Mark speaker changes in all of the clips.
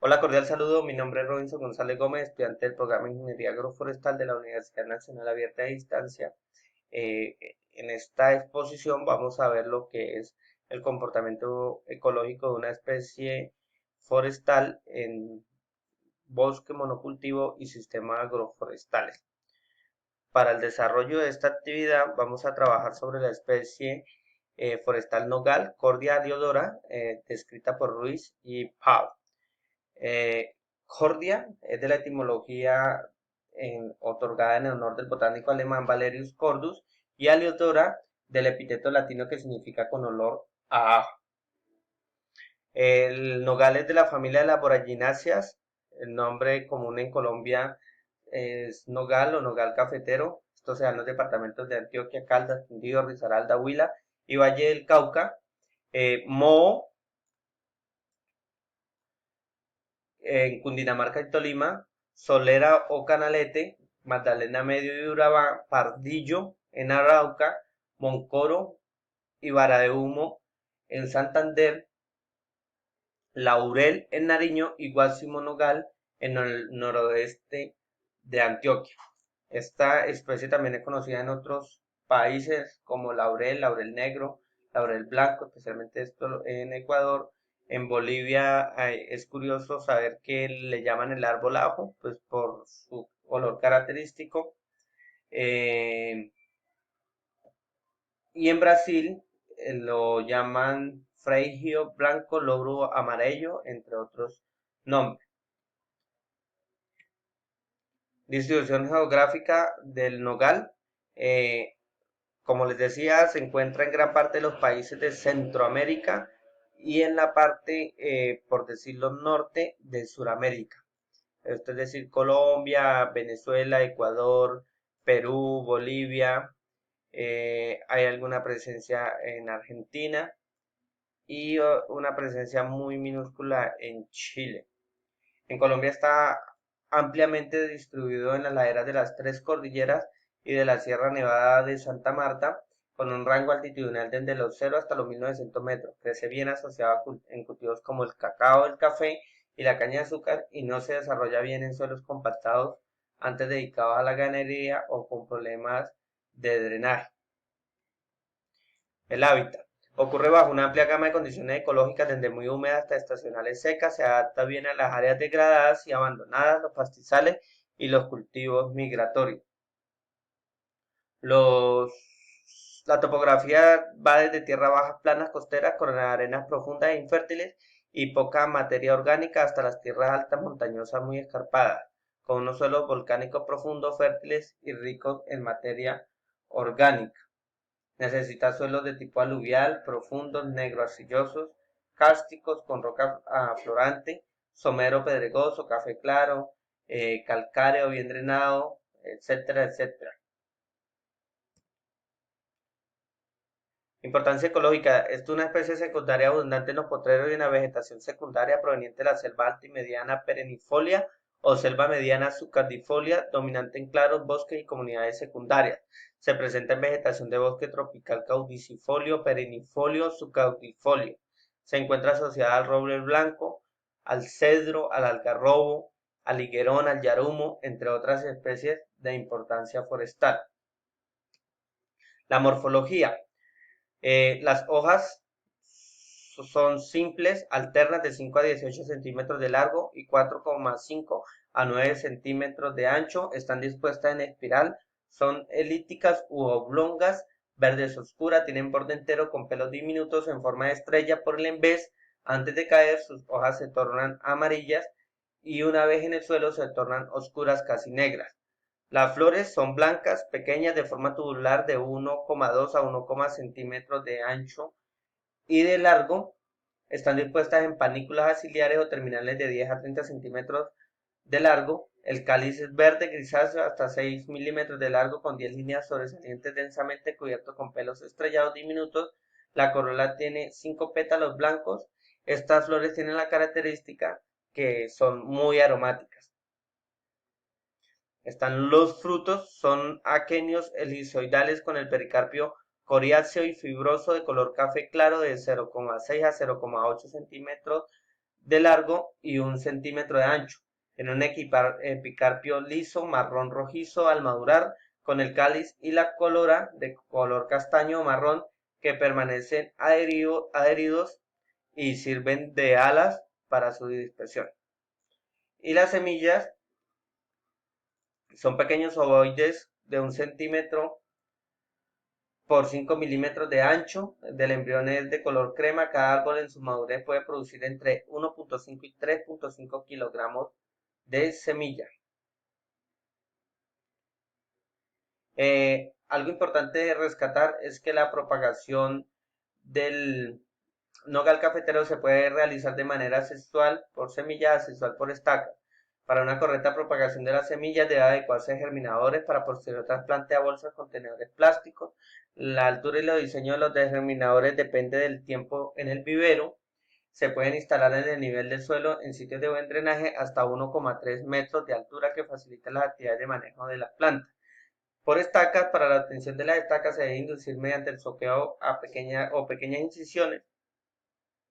Speaker 1: Hola, cordial saludo. Mi nombre es Robinson González Gómez, estudiante del programa de Ingeniería Agroforestal de la Universidad Nacional Abierta a Distancia. En esta exposición vamos a ver lo que es el comportamiento ecológico de una especie forestal en bosque monocultivo y sistemas agroforestales. Para el desarrollo de esta actividad vamos a trabajar sobre la especie forestal nogal, Cordia diodora, descrita por Ruiz y Pau. Cordia es de la etimología otorgada en honor del botánico alemán Valerius Cordus y Aleodora del epíteto latino que significa con olor a ajo. El nogal es de la familia de las boraginaceas. El nombre común en Colombia es nogal o nogal cafetero. Esto se da en los departamentos de Antioquia, Caldas, Quindío, Risaralda, Huila y Valle del Cauca. Moho en Cundinamarca y Tolima, Solera o Canalete, Magdalena Medio y Urabá, Pardillo en Arauca, Moncoro y Vara de Humo en Santander, Laurel en Nariño y Guásimo Nogal en el noroeste de Antioquia. Esta especie también es conocida en otros países como laurel, laurel negro, laurel blanco, especialmente esto en Ecuador. En Bolivia es curioso saber que le llaman el árbol ajo, pues por su olor característico. Eh, y en Brasil lo llaman freigio blanco, lobro amarillo, entre otros nombres. Distribución geográfica del nogal. Eh, Como les decía, se encuentra en gran parte de los países de Centroamérica y en la parte, por decirlo, norte de Sudamérica. Esto es decir, Colombia, Venezuela, Ecuador, Perú, Bolivia. Hay alguna presencia en Argentina y una presencia muy minúscula en Chile. En Colombia está ampliamente distribuido en las laderas de las tres cordilleras y de la Sierra Nevada de Santa Marta, con un rango altitudinal desde los 0 hasta los 1900 metros. Crece bien asociado en cultivos como el cacao, el café y la caña de azúcar y no se desarrolla bien en suelos compactados antes dedicados a la ganadería o con problemas de drenaje. El hábitat. Ocurre bajo una amplia gama de condiciones ecológicas, desde muy húmedas hasta estacionales secas, se adapta bien a las áreas degradadas y abandonadas, los pastizales y los cultivos migratorios. Los, la topografía va desde tierra bajas planas costeras con arenas profundas e infértiles y poca materia orgánica hasta las tierras altas montañosas muy escarpadas, con unos suelos volcánicos profundos, fértiles y ricos en materia orgánica. Necesita suelos de tipo aluvial, profundos, negro-arcillosos, cársticos con roca aflorante, somero pedregoso, café claro, calcáreo bien drenado, etcétera, etcétera. Importancia ecológica. Es una especie secundaria abundante en los potreros y en la vegetación secundaria proveniente de la selva alta y mediana perennifolia o selva mediana sucardifolia, dominante en claros bosques y comunidades secundarias. Se presenta en vegetación de bosque tropical caducifolio, perennifolio, subcaudifolio. Se encuentra asociada al roble blanco, al cedro, al algarrobo, al higuerón, al yarumo, entre otras especies de importancia forestal. La morfología. Las hojas son simples, alternas de 5 a 18 centímetros de largo y 4,5 a 9 centímetros de ancho. Están dispuestas en espiral, son elípticas u oblongas, verdes oscuras, tienen borde entero con pelos diminutos en forma de estrella por el envés. Antes de caer, sus hojas se tornan amarillas y una vez en el suelo se tornan oscuras, casi negras. Las flores son blancas, pequeñas, de forma tubular de 1,2 a 1,0 centímetros de ancho y de largo. Están dispuestas en panículas axilares o terminales de 10 a 30 centímetros de largo. El cáliz es verde grisáceo hasta 6 milímetros de largo con 10 líneas sobresalientes densamente cubierto con pelos estrellados diminutos. La corola tiene 5 pétalos blancos. Estas flores tienen la característica que son muy aromáticas. Están los frutos, son aquenios elizoidales con el pericarpio coriáceo y fibroso de color café claro de 0,6 a 0,8 centímetros de largo y 1 centímetro de ancho, en un epicarpio liso, marrón rojizo al madurar, con el cáliz y la corola de color castaño o marrón que permanecen adheridos y sirven de alas para su dispersión. Y las semillas son pequeños ovoides de 1 centímetro por 5 milímetros de ancho. Del embrión es de color crema. Cada árbol en su madurez puede producir entre 1,5 y 3,5 kilogramos de semilla. Algo importante de rescatar es que la propagación del nogal cafetero se puede realizar de manera sexual por semilla, asexual por estaca. Para una correcta propagación de las semillas debe adecuarse a germinadores para posterior trasplante a bolsas contenedores plásticos. La altura y los diseños de los germinadores depende del tiempo en el vivero. Se pueden instalar en el nivel del suelo en sitios de buen drenaje hasta 1,3 metros de altura que facilitan las actividades de manejo de las plantas. Por estacas, para la obtención de las estacas se debe inducir mediante el soqueo a pequeñas incisiones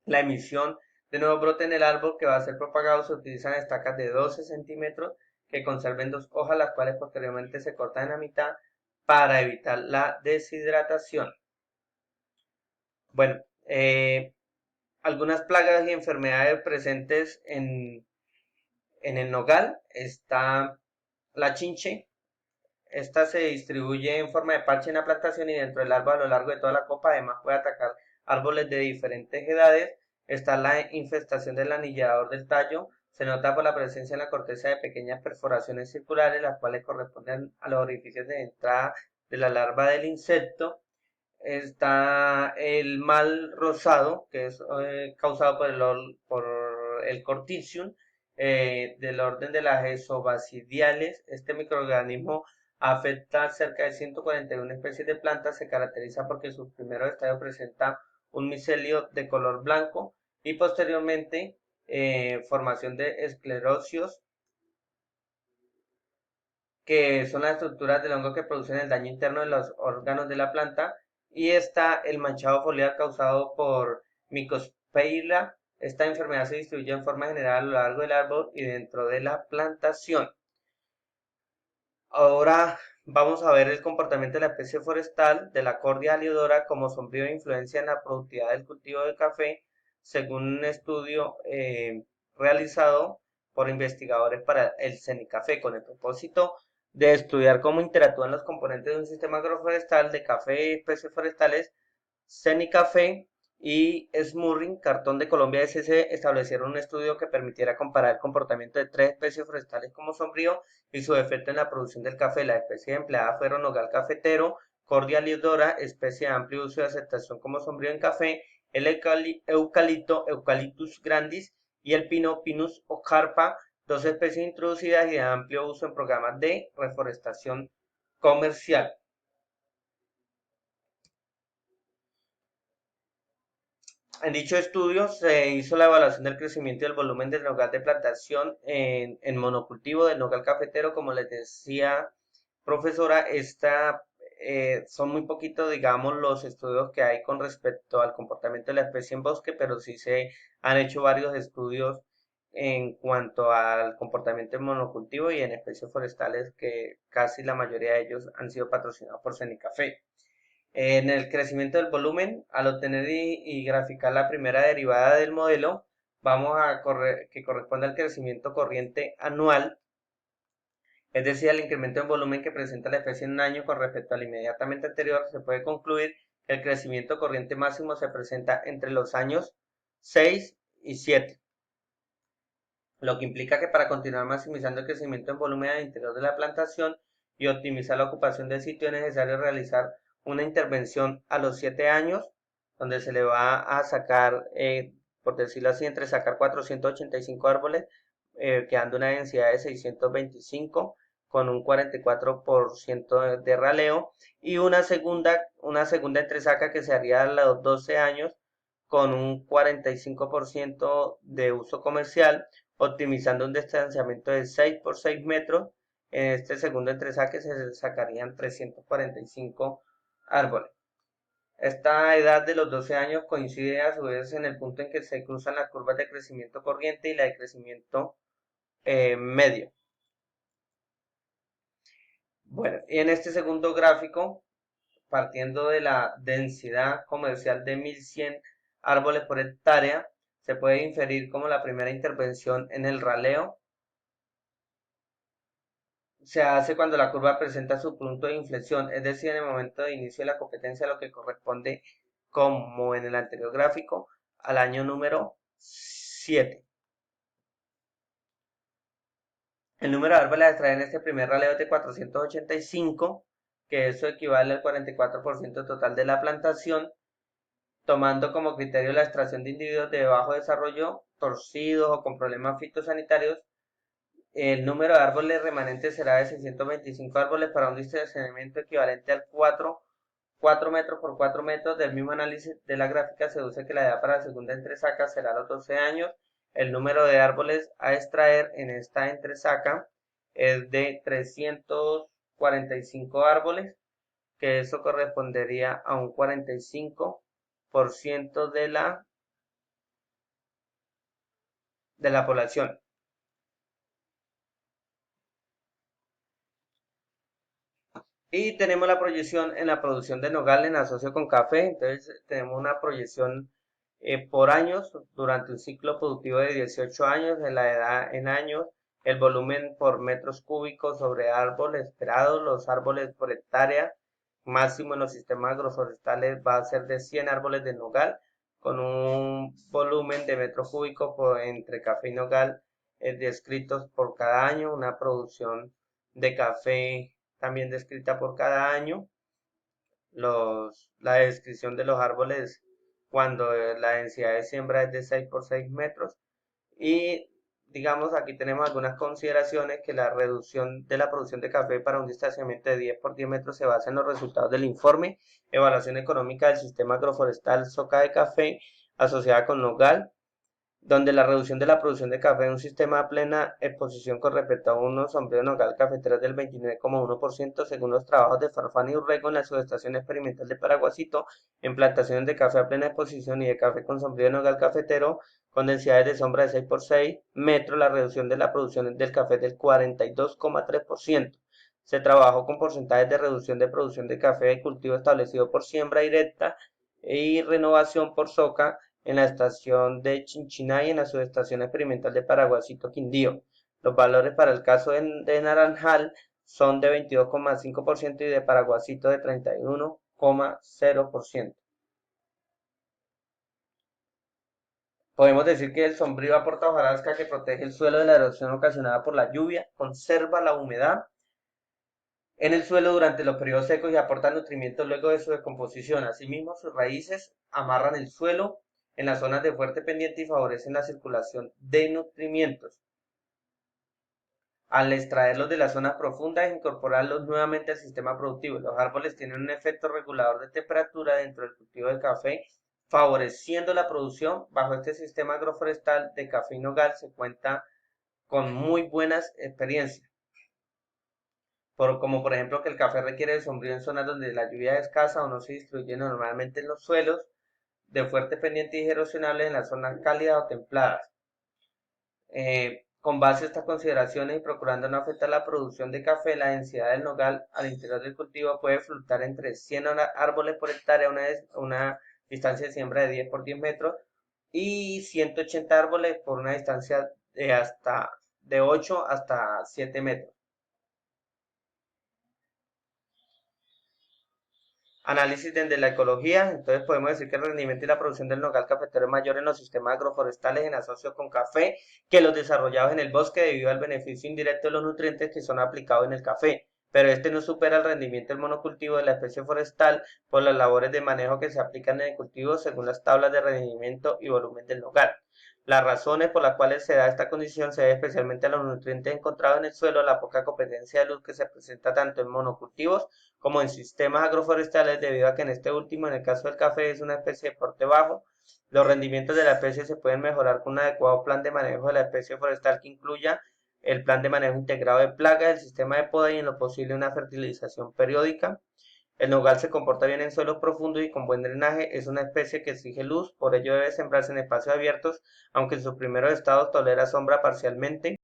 Speaker 1: la emisión de nuevo brote en el árbol que va a ser propagado. Se utilizan estacas de 12 centímetros que conserven 2 hojas, las cuales posteriormente se cortan en la mitad para evitar la deshidratación. Bueno, algunas plagas y enfermedades presentes en el nogal está la chinche. Esta se distribuye en forma de parche en la plantación y dentro del árbol a lo largo de toda la copa. Además puede atacar árboles de diferentes edades. Está la infestación del anillador del tallo. Se nota por la presencia en la corteza de pequeñas perforaciones circulares, las cuales corresponden a los orificios de entrada de la larva del insecto. Está el mal rosado, que es causado por el corticium, del orden de las exobacidiales. Este microorganismo afecta cerca de 141 especies de plantas. Se caracteriza porque en sus primeros estadios presenta un micelio de color blanco y posteriormente formación de esclerosios, que son las estructuras del hongo que producen el daño interno de los órganos de la planta. Y está el manchado foliar causado por Mycosperra. Esta enfermedad se distribuye en forma general a lo largo del árbol y dentro de la plantación. Ahora vamos a ver el comportamiento de la especie forestal de la Cordia heliodora como sombrío de influencia en la productividad del cultivo de café, según un estudio realizado por investigadores para el CENICAFé, con el propósito de estudiar cómo interactúan los componentes de un sistema agroforestal de café y especies forestales. CENICAFé y Smurring Cartón de Colombia SC establecieron un estudio que permitiera comparar el comportamiento de 3 especies forestales como sombrío y su efecto en la producción del café. Las especies empleadas fueron nogal cafetero, Cordia heliodora, especie de amplio uso y aceptación como sombrío en café, el eucalipto, Eucalyptus grandis, y el pino, Pinus ocarpa, 2 especies introducidas y de amplio uso en programas de reforestación comercial. En dicho estudio se hizo la evaluación del crecimiento y el volumen del nogal de plantación en monocultivo del nogal cafetero. Como les decía, profesora, son muy poquitos, digamos, los estudios que hay con respecto al comportamiento de la especie en bosque, pero sí se han hecho varios estudios en cuanto al comportamiento en monocultivo y en especies forestales, que casi la mayoría de ellos han sido patrocinados por CENICAFé. En el crecimiento del volumen, al obtener y graficar la primera derivada del modelo, vamos a que corresponde al crecimiento corriente anual, es decir, al incremento en volumen que presenta la especie en un año con respecto al inmediatamente anterior. Se puede concluir que el crecimiento corriente máximo se presenta entre los años 6 y 7, lo que implica que para continuar maximizando el crecimiento en volumen al interior de la plantación y optimizar la ocupación del sitio, es necesario realizar una intervención a los 7 años, donde se le va a sacar, por decirlo así, entre sacar 485 árboles, quedando una densidad de 625 con un 44% de raleo, y una segunda entresaca que se haría a los 12 años con un 45% de uso comercial, optimizando un distanciamiento de 6 por 6 metros. En este segundo entresaque se sacarían 345 árboles. Esta edad de los 12 años coincide a su vez en el punto en que se cruzan las curvas de crecimiento corriente y la de crecimiento medio. Bueno, y en este segundo gráfico, partiendo de la densidad comercial de 1100 árboles por hectárea, se puede inferir como la primera intervención en el raleo se hace cuando la curva presenta su punto de inflexión, es decir, en el momento de inicio de la competencia, lo que corresponde, como en el anterior gráfico, al año número 7. El número de árboles a extraer en este primer raleo es de 485, que eso equivale al 44% total de la plantación, tomando como criterio la extracción de individuos de bajo desarrollo, torcidos o con problemas fitosanitarios. El número de árboles remanentes será de 625 árboles para un distanciamiento equivalente al 4 metros por 4 metros. Del mismo análisis de la gráfica se deduce que la edad para la segunda entresaca será los 12 años. El número de árboles a extraer en esta entresaca es de 345 árboles, que eso correspondería a un 45% de la población. Y tenemos la proyección en la producción de nogal en asocio con café. Entonces tenemos una proyección por años durante un ciclo productivo de 18 años, en la edad en años, el volumen por metros cúbicos sobre árbol esperado, los árboles por hectárea máximo en los sistemas agroforestales va a ser de 100 árboles de nogal, con un volumen de metros cúbicos entre café y nogal descritos por cada año, una producción de café también descrita por cada año, la descripción de los árboles cuando la densidad de siembra es de 6 por 6 metros. Y digamos, aquí tenemos algunas consideraciones que la reducción de la producción de café para un distanciamiento de 10 por 10 metros se basa en los resultados del informe Evaluación Económica del Sistema Agroforestal Soca de Café asociada con Nogal, donde la reducción de la producción de café en un sistema a plena exposición con respecto a unos sombreros nogal cafeteros del 29,1% según los trabajos de Farfán y Urrego en la subestación experimental de Paraguasito, en plantaciones de café a plena exposición y de café con sombrío nogal cafetero con densidades de sombra de 6 por 6 metros, la reducción de la producción del café del 42,3%. Se trabajó con porcentajes de reducción de producción de café de cultivo establecido por siembra directa y renovación por soca en la estación de Chinchinay y en la subestación experimental de Paraguasito Quindío. Los valores para el caso de Naranjal son de 22,5% y de Paraguasito de 31,0%. Podemos decir que el sombrío aporta hojarasca que protege el suelo de la erosión ocasionada por la lluvia, conserva la humedad en el suelo durante los periodos secos y aporta nutrimentos luego de su descomposición. Asimismo, sus raíces amarran el suelo en las zonas de fuerte pendiente y favorecen la circulación de nutrimentos. Al extraerlos de las zonas profundas e incorporarlos nuevamente al sistema productivo, los árboles tienen un efecto regulador de temperatura dentro del cultivo del café, favoreciendo la producción. Bajo este sistema agroforestal de café y nogal se cuenta con muy buenas experiencias, como por ejemplo que el café requiere de sombrío en zonas donde la lluvia es escasa o no se distribuye normalmente en los suelos, de fuerte pendiente y erosionables en las zonas cálidas o templadas. Con base a estas consideraciones y procurando no afectar la producción de café, la densidad del nogal al interior del cultivo puede fluctuar entre 100 árboles por hectárea, una distancia de siembra de 10 por 10 metros, y 180 árboles por una distancia de 8 hasta 7 metros. Análisis desde la ecología, entonces podemos decir que el rendimiento y la producción del nogal cafetero es mayor en los sistemas agroforestales en asocio con café que los desarrollados en el bosque debido al beneficio indirecto de los nutrientes que son aplicados en el café, pero este no supera el rendimiento del monocultivo de la especie forestal por las labores de manejo que se aplican en el cultivo según las tablas de rendimiento y volumen del nogal. Las razones por las cuales se da esta condición se debe especialmente a los nutrientes encontrados en el suelo, la poca competencia de luz que se presenta tanto en monocultivos como en sistemas agroforestales, debido a que en este último, en el caso del café, es una especie de porte bajo. Los rendimientos de la especie se pueden mejorar con un adecuado plan de manejo de la especie forestal que incluya el plan de manejo integrado de plagas, el sistema de poda y en lo posible una fertilización periódica. El nogal se comporta bien en suelos profundos y con buen drenaje, es una especie que exige luz, por ello debe sembrarse en espacios abiertos, aunque en sus primeros estados tolera sombra parcialmente.